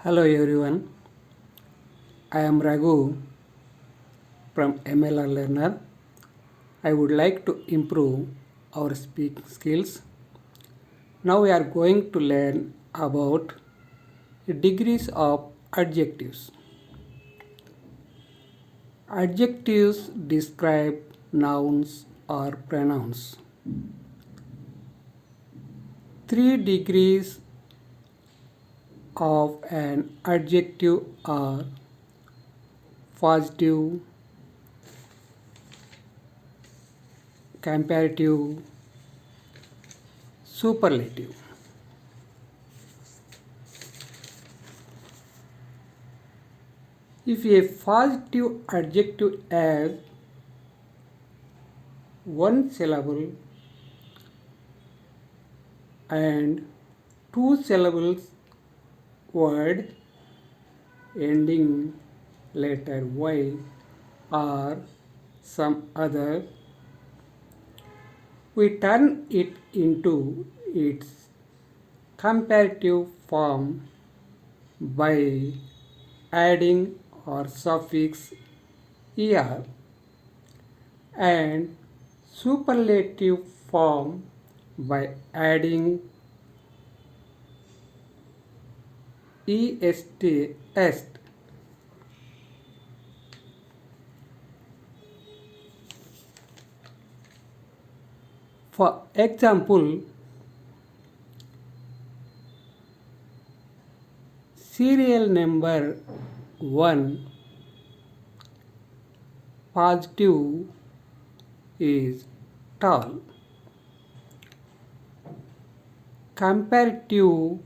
Hello everyone, I am Raghu from MLR Learner. I would like to improve our speaking skills. Now we are going to learn about degrees of adjectives. Adjectives describe nouns or pronouns. 3 degrees of an adjective are positive, comparative, superlative. If a positive adjective has one syllable and 2 syllables word ending letter Y or some other, we turn it into its comparative form by adding or suffix er, and superlative form by adding est. For example, serial number 1 positive is tall. Comparative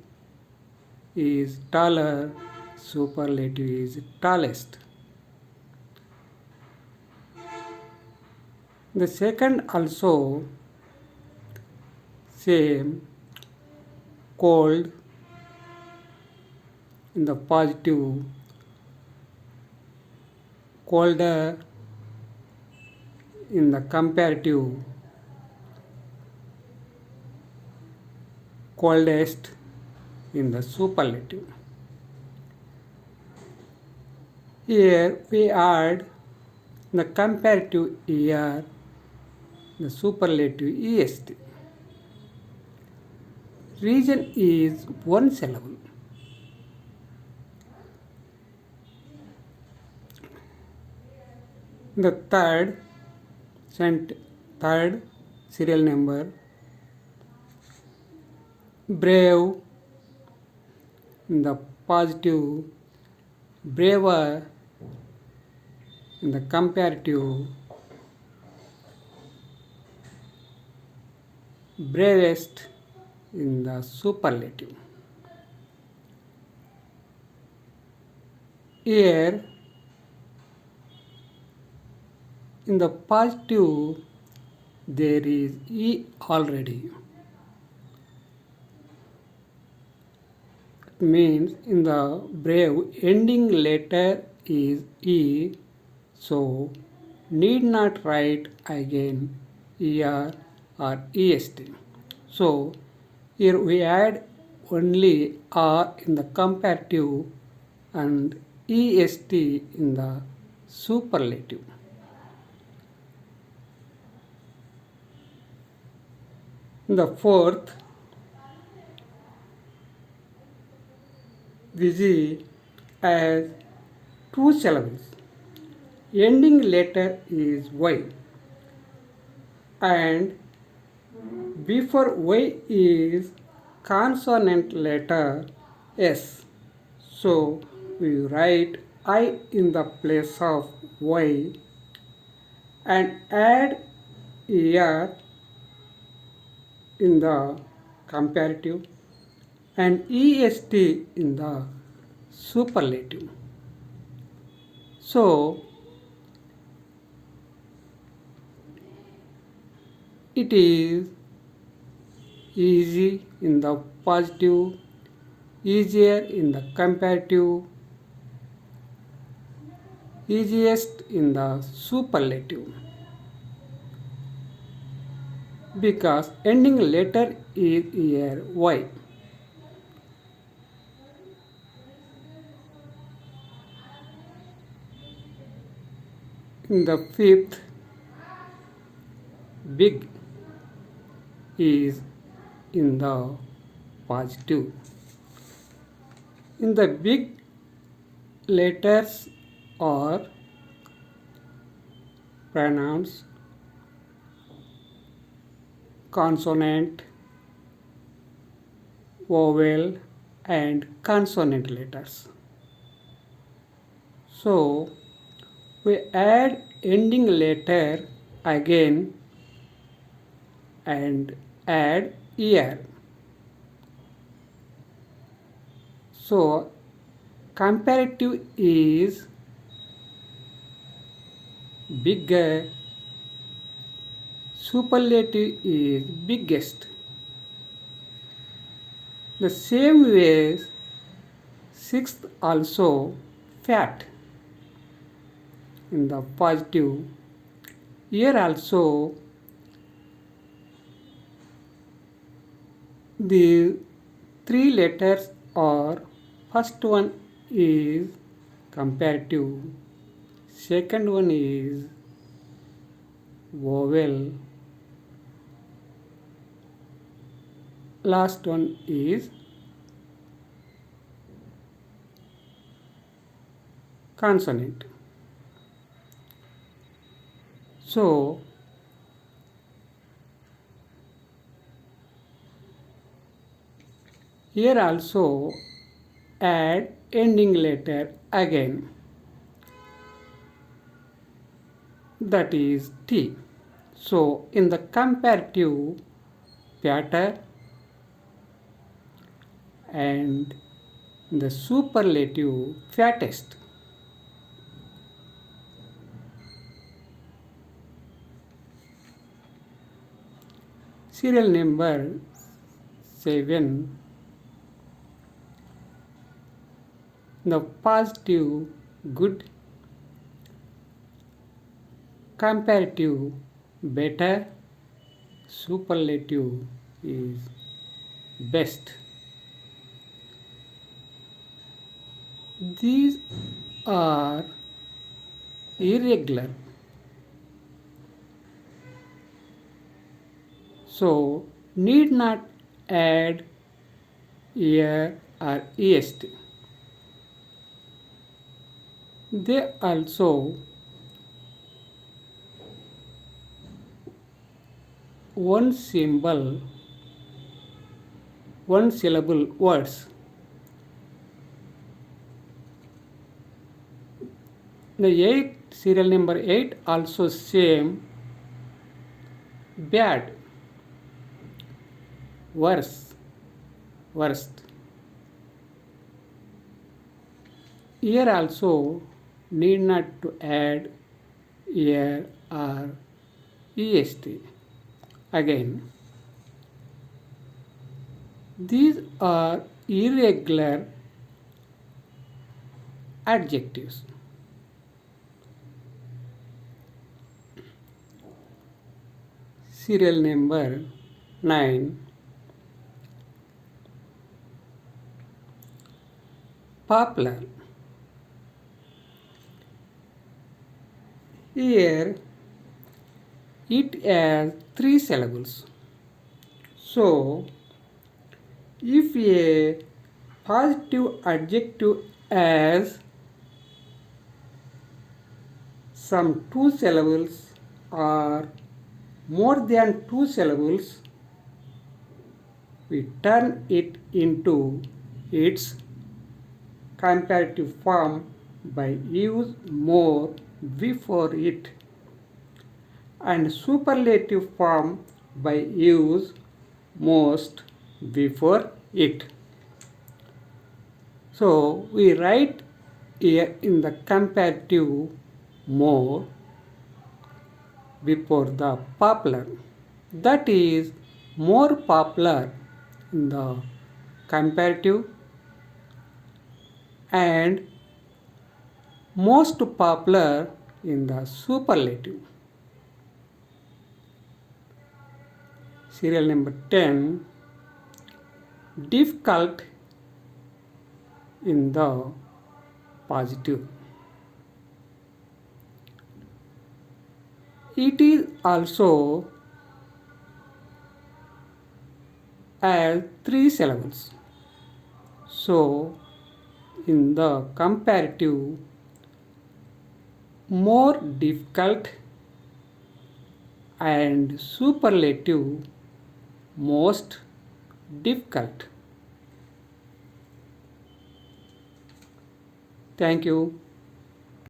is taller, superlative is tallest. The second also same, cold in the positive, colder in the comparative, coldest in the superlative. Here we add the comparative er, the superlative est. Reason is one syllable. The third serial number, brave in the positive, braver in the comparative, bravest in the superlative. Here in the positive there is e already. It means in the brave ending letter is e, so need not write again er or est. So here we add only r in the comparative and est in the superlative. The fourth, we see as 2 syllables. Ending letter is y and before y is consonant letter s. So we write I in the place of y and add er in the comparative and est in the superlative. So it is easy in the positive, easier in the comparative, easiest in the superlative, because ending letter is here y. In the fifth, big is in the positive. In the big letters are pronouns, consonant, vowel and consonant letters. So we add ending letter again and add ear. So comparative is bigger, superlative is biggest. The same way, sixth also fat in the positive. Here also the three letters are, first one is comparative, second one is vowel, last one is consonant. So here also add ending letter again, that is T. So in the comparative, fatter, and the superlative, fattest. Serial number 7. The positive, good, comparative, better, superlative is best. These are irregular. So need not add ear or est. They also one symbol, one syllable words. The 8, serial number 8 also same, bad, worse, worst. Here also need not to add ear or est. Again, these are irregular adjectives. Serial number 9. Popular. Here it has 3 syllables. So if a positive adjective has some 2 syllables or more than 2 syllables, we turn it into its comparative form by use more before it, and superlative form by use most before it. So we write here in the comparative more before the popular. That is more popular in the comparative and most popular in the superlative. Serial number 10. Difficult in the positive. It is also has three syllables. So, in the comparative, more difficult and superlative, most difficult. Thank you.